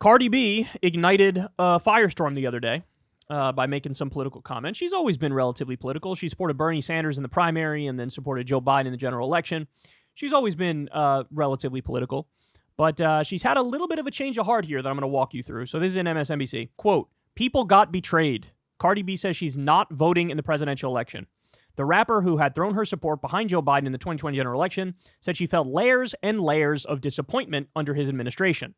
Cardi B ignited a firestorm the other day by making some political comments. She's always been relatively political. She supported Bernie Sanders in the primary and then supported Joe Biden in the general election. She's always been relatively political. But she's had a little bit of a change of heart here that I'm going to walk you through. So this is in MSNBC. Quote, "People got betrayed. Cardi B says she's not voting in the presidential election. The rapper, who had thrown her support behind Joe Biden in the 2020 general election, said she felt layers and layers of disappointment under his administration.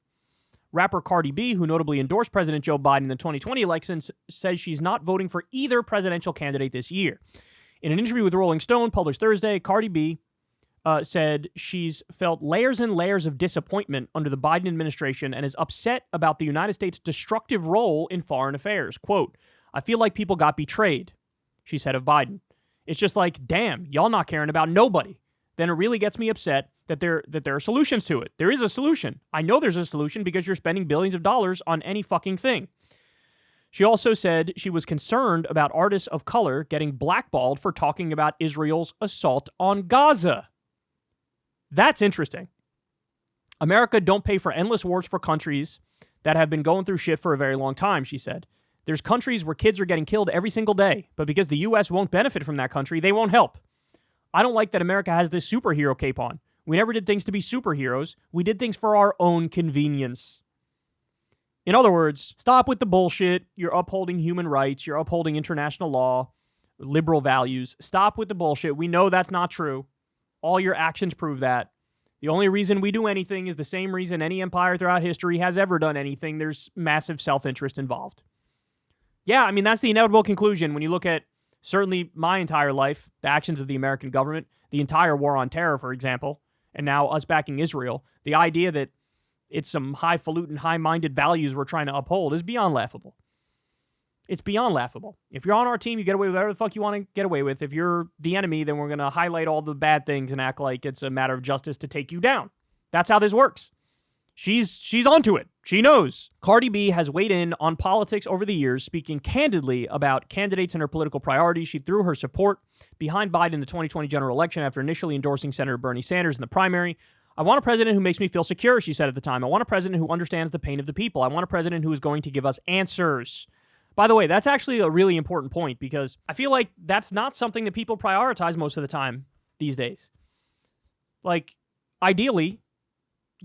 Rapper Cardi B, who notably endorsed President Joe Biden in the 2020 election, says she's not voting for either presidential candidate this year. In an interview with Rolling Stone published Thursday, Cardi B said she's felt layers and layers of disappointment under the Biden administration and is upset about the United States' destructive role in foreign affairs. Quote, I feel like people got betrayed, she said of Biden. It's just like, damn, y'all not caring about nobody. Then it really gets me upset that there are solutions to it. There is a solution. I know there's a solution because you're spending billions of dollars on any fucking thing. She also said she was concerned about artists of color getting blackballed for talking about Israel's assault on Gaza. That's interesting. America don't pay for endless wars for countries that have been going through shit for a very long time, she said. There's countries where kids are getting killed every single day, but because the U.S. won't benefit from that country, they won't help. I don't like that America has this superhero cape on. We never did things to be superheroes. We did things for our own convenience. In other words, stop with the bullshit. You're upholding human rights. You're upholding international law, liberal values. Stop with the bullshit. We know that's not true. All your actions prove that. The only reason we do anything is the same reason any empire throughout history has ever done anything. There's massive self-interest involved. Yeah, I mean, that's the inevitable conclusion when you look at certainly my entire life, the actions of the American government, the entire war on terror, for example, and now us backing Israel. The idea that it's some highfalutin, high-minded values we're trying to uphold is beyond laughable. It's beyond laughable. If you're on our team, you get away with whatever the fuck you want to get away with. If you're the enemy, then we're going to highlight all the bad things and act like it's a matter of justice to take you down. That's how this works. She's onto it. She knows. Cardi B has weighed in on politics over the years, speaking candidly about candidates and her political priorities. She threw her support behind Biden in the 2020 general election after initially endorsing Senator Bernie Sanders in the primary. I want a president who makes me feel secure, she said at the time. I want a president who understands the pain of the people. I want a president who is going to give us answers. By the way, that's actually a really important point because I feel like that's not something that people prioritize most of the time these days. Like, ideally,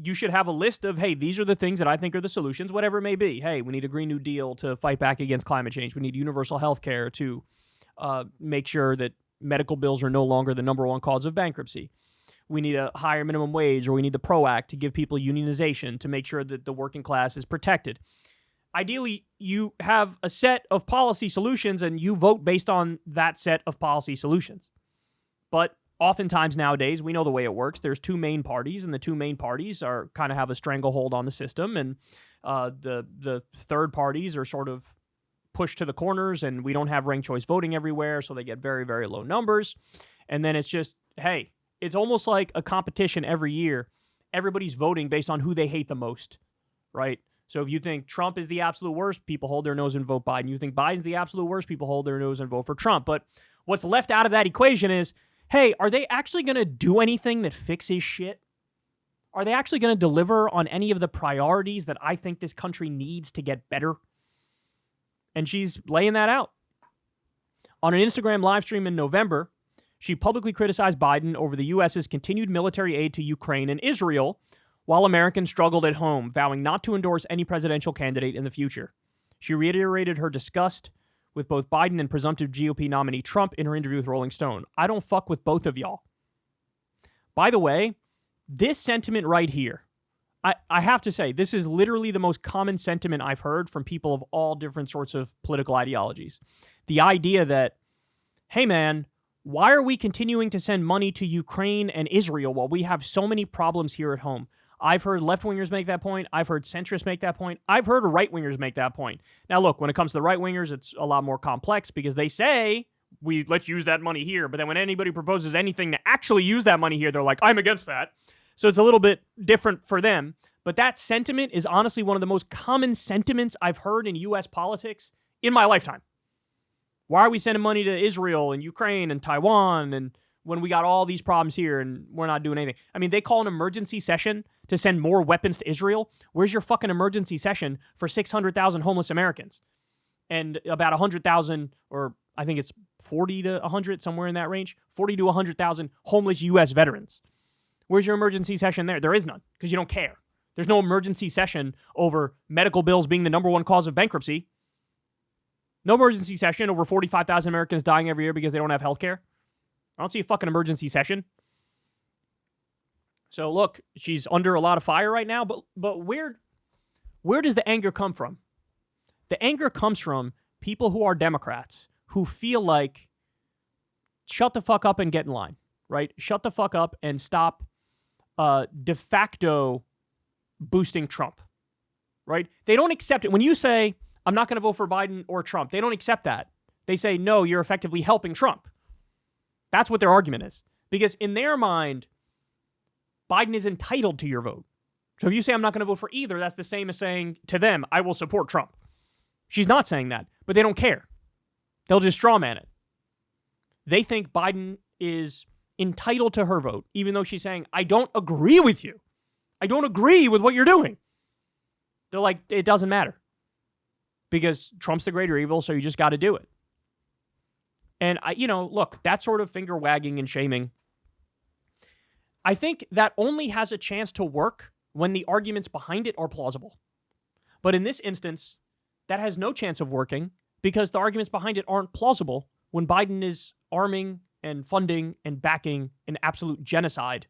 you should have a list of, hey, these are the things that I think are the solutions, whatever it may be. Hey, we need a Green New Deal to fight back against climate change. We need universal health care to make sure that medical bills are no longer the number one cause of bankruptcy. We need a higher minimum wage, or we need the PRO Act to give people unionization to make sure that the working class is protected. Ideally, you have a set of policy solutions and you vote based on that set of policy solutions. But oftentimes nowadays, we know the way it works. There's two main parties, and the two main parties are kind of have a stranglehold on the system, and the third parties are sort of pushed to the corners, and we don't have ranked choice voting everywhere, so they get very, very low numbers. And then it's just, hey, it's almost like a competition every year. Everybody's voting based on who they hate the most, right? So if you think Trump is the absolute worst, people hold their nose and vote Biden. You think Biden's the absolute worst, people hold their nose and vote for Trump. But what's left out of that equation is, hey, are they actually going to do anything that fixes shit? Are they actually going to deliver on any of the priorities that I think this country needs to get better? And she's laying that out. On an Instagram live stream in November, she publicly criticized Biden over the U.S.'s continued military aid to Ukraine and Israel, while Americans struggled at home, vowing not to endorse any presidential candidate in the future. She reiterated her disgust with both Biden and presumptive GOP nominee Trump in her interview with Rolling Stone. I don't fuck with both of y'all. By the way, this sentiment right here, I have to say, this is literally the most common sentiment I've heard from people of all different sorts of political ideologies. The idea that, hey man, why are we continuing to send money to Ukraine and Israel while we have so many problems here at home? I've heard left-wingers make that point. I've heard centrists make that point. I've heard right-wingers make that point. Now, look, when it comes to the right-wingers, it's a lot more complex because they say, let's use that money here. But then when anybody proposes anything to actually use that money here, they're like, I'm against that. So it's a little bit different for them. But that sentiment is honestly one of the most common sentiments I've heard in U.S. politics in my lifetime. Why are we sending money to Israel and Ukraine and Taiwan and when we got all these problems here and we're not doing anything? I mean, they call an emergency session to send more weapons to Israel? Where's your fucking emergency session for 600,000 homeless Americans and about 100,000, or I think it's 40 to 100, somewhere in that range, 40 to 100,000 homeless U.S. veterans? Where's your emergency session there? There is none, because you don't care. There's no emergency session over medical bills being the number one cause of bankruptcy. No emergency session over 45,000 Americans dying every year because they don't have health care. I don't see a fucking emergency session. So look, she's under a lot of fire right now, but where does the anger come from? The anger comes from people who are Democrats who feel like, shut the fuck up and get in line, right? Shut the fuck up and stop de facto boosting Trump, right? They don't accept it. When you say, I'm not going to vote for Biden or Trump, they don't accept that. They say, no, you're effectively helping Trump. That's what their argument is. Because in their mind, Biden is entitled to your vote. So if you say I'm not going to vote for either, that's the same as saying to them, I will support Trump. She's not saying that, but they don't care. They'll just strawman it. They think Biden is entitled to her vote, even though she's saying, I don't agree with you. I don't agree with what you're doing. They're like, it doesn't matter. Because Trump's the greater evil, so you just got to do it. And, look, that sort of finger wagging and shaming, I think that only has a chance to work when the arguments behind it are plausible. But in this instance, that has no chance of working because the arguments behind it aren't plausible when Biden is arming and funding and backing an absolute genocide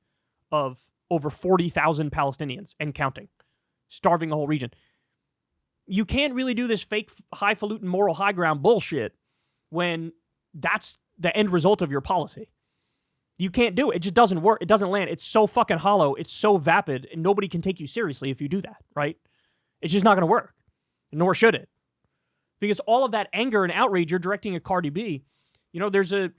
of over 40,000 Palestinians and counting, starving a whole region. You can't really do this fake highfalutin moral high ground bullshit when that's the end result of your policy. You can't do it. It just doesn't work. It doesn't land. It's so fucking hollow. It's so vapid, and nobody can take you seriously if you do that, right? It's just not going to work, nor should it. Because all of that anger and outrage you're directing at Cardi B, there's a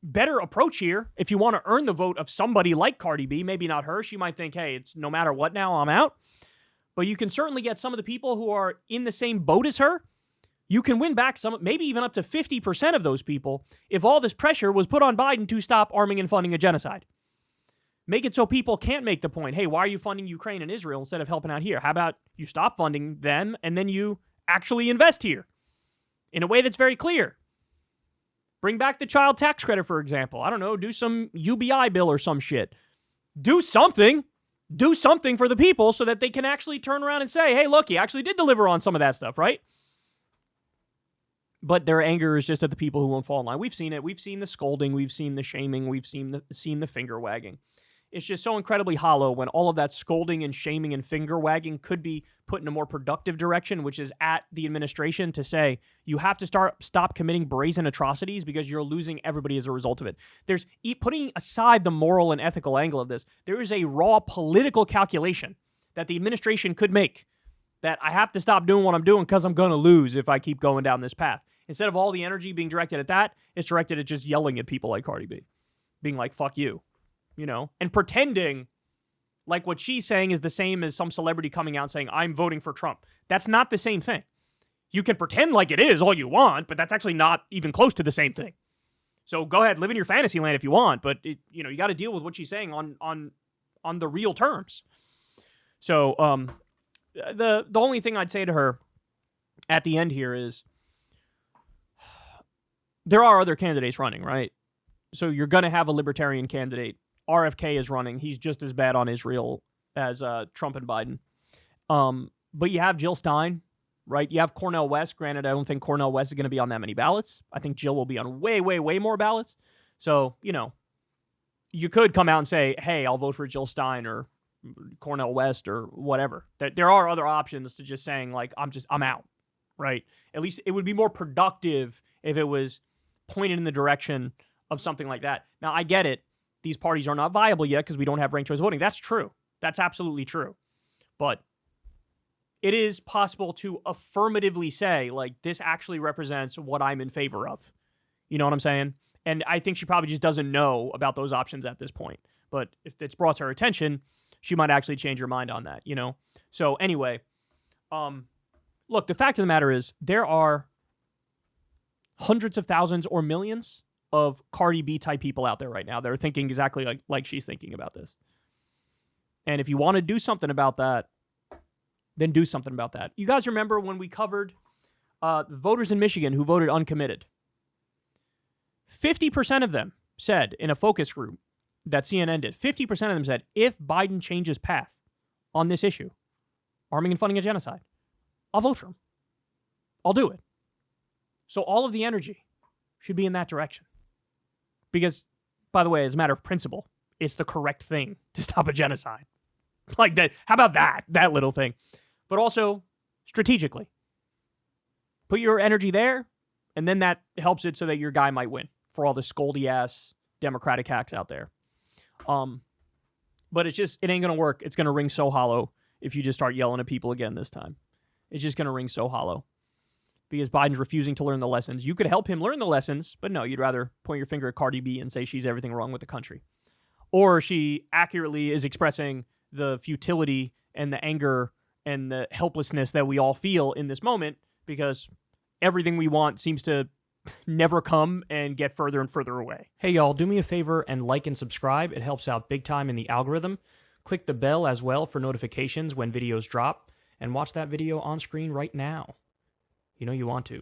better approach here. If you want to earn the vote of somebody like Cardi B, maybe not her, she might think, hey, it's no matter what now, I'm out. But you can certainly get some of the people who are in the same boat as her. You can win back some, maybe even up to 50% of those people if all this pressure was put on Biden to stop arming and funding a genocide. Make it so people can't make the point, hey, why are you funding Ukraine and Israel instead of helping out here? How about you stop funding them and then you actually invest here in a way that's very clear? Bring back the child tax credit, for example. I don't know, do some UBI bill or some shit. Do something. Do something for the people so that they can actually turn around and say, hey, look, he actually did deliver on some of that stuff, right? But their anger is just at the people who won't fall in line. We've seen it. We've seen the scolding. We've seen the shaming. We've seen the finger wagging. It's just so incredibly hollow when all of that scolding and shaming and finger wagging could be put in a more productive direction, which is at the administration to say, you have to stop committing brazen atrocities because you're losing everybody as a result of it. There's, putting aside the moral and ethical angle of this, there is a raw political calculation that the administration could make that I have to stop doing what I'm doing because I'm going to lose if I keep going down this path. Instead of all the energy being directed at that, it's directed at just yelling at people like Cardi B, being like, fuck you. And pretending like what she's saying is the same as some celebrity coming out saying, I'm voting for Trump. That's not the same thing. You can pretend like it is all you want, but that's actually not even close to the same thing. So go ahead, live in your fantasy land if you want, but you got to deal with what she's saying on the real terms. So the only thing I'd say to her at the end here is there are other candidates running, right? So you're going to have a libertarian candidate. RFK is running. He's just as bad on Israel as Trump and Biden. But you have Jill Stein, right? You have Cornel West. Granted, I don't think Cornel West is going to be on that many ballots. I think Jill will be on way, way, way more ballots. So, you could come out and say, hey, I'll vote for Jill Stein or Cornel West or whatever. There are other options to just saying, like, I'm out, right? At least it would be more productive if it was pointed in the direction of something like that. Now, I get it. These parties are not viable yet because we don't have ranked choice voting. That's true. That's absolutely true. But it is possible to affirmatively say, like, this actually represents what I'm in favor of. You know what I'm saying? And I think she probably just doesn't know about those options at this point. But if it's brought to her attention, she might actually change her mind on that, So anyway, look, the fact of the matter is there are hundreds of thousands or millions of Cardi B type people out there right now that are thinking exactly like she's thinking about this. And if you want to do something about that, then do something about that. You guys remember when we covered the voters in Michigan who voted uncommitted? 50% of them said in a focus group that CNN did, 50% of them said, if Biden changes path on this issue, arming and funding a genocide, I'll vote for him. I'll do it. So all of the energy should be in that direction. Because, by the way, as a matter of principle, it's the correct thing to stop a genocide. Like that. How about that? That little thing. But also, strategically. Put your energy there, and then that helps it so that your guy might win for all the scoldy-ass Democratic hacks out there. But it's just, it ain't going to work. It's going to ring so hollow if you just start yelling at people again this time. It's just going to ring so hollow. Because Biden's refusing to learn the lessons. You could help him learn the lessons, but no, you'd rather point your finger at Cardi B and say she's everything wrong with the country. Or she accurately is expressing the futility and the anger and the helplessness that we all feel in this moment because everything we want seems to never come and get further and further away. Hey, y'all, do me a favor and like and subscribe. It helps out big time in the algorithm. Click the bell as well for notifications when videos drop, and watch that video on screen right now. You know you want to.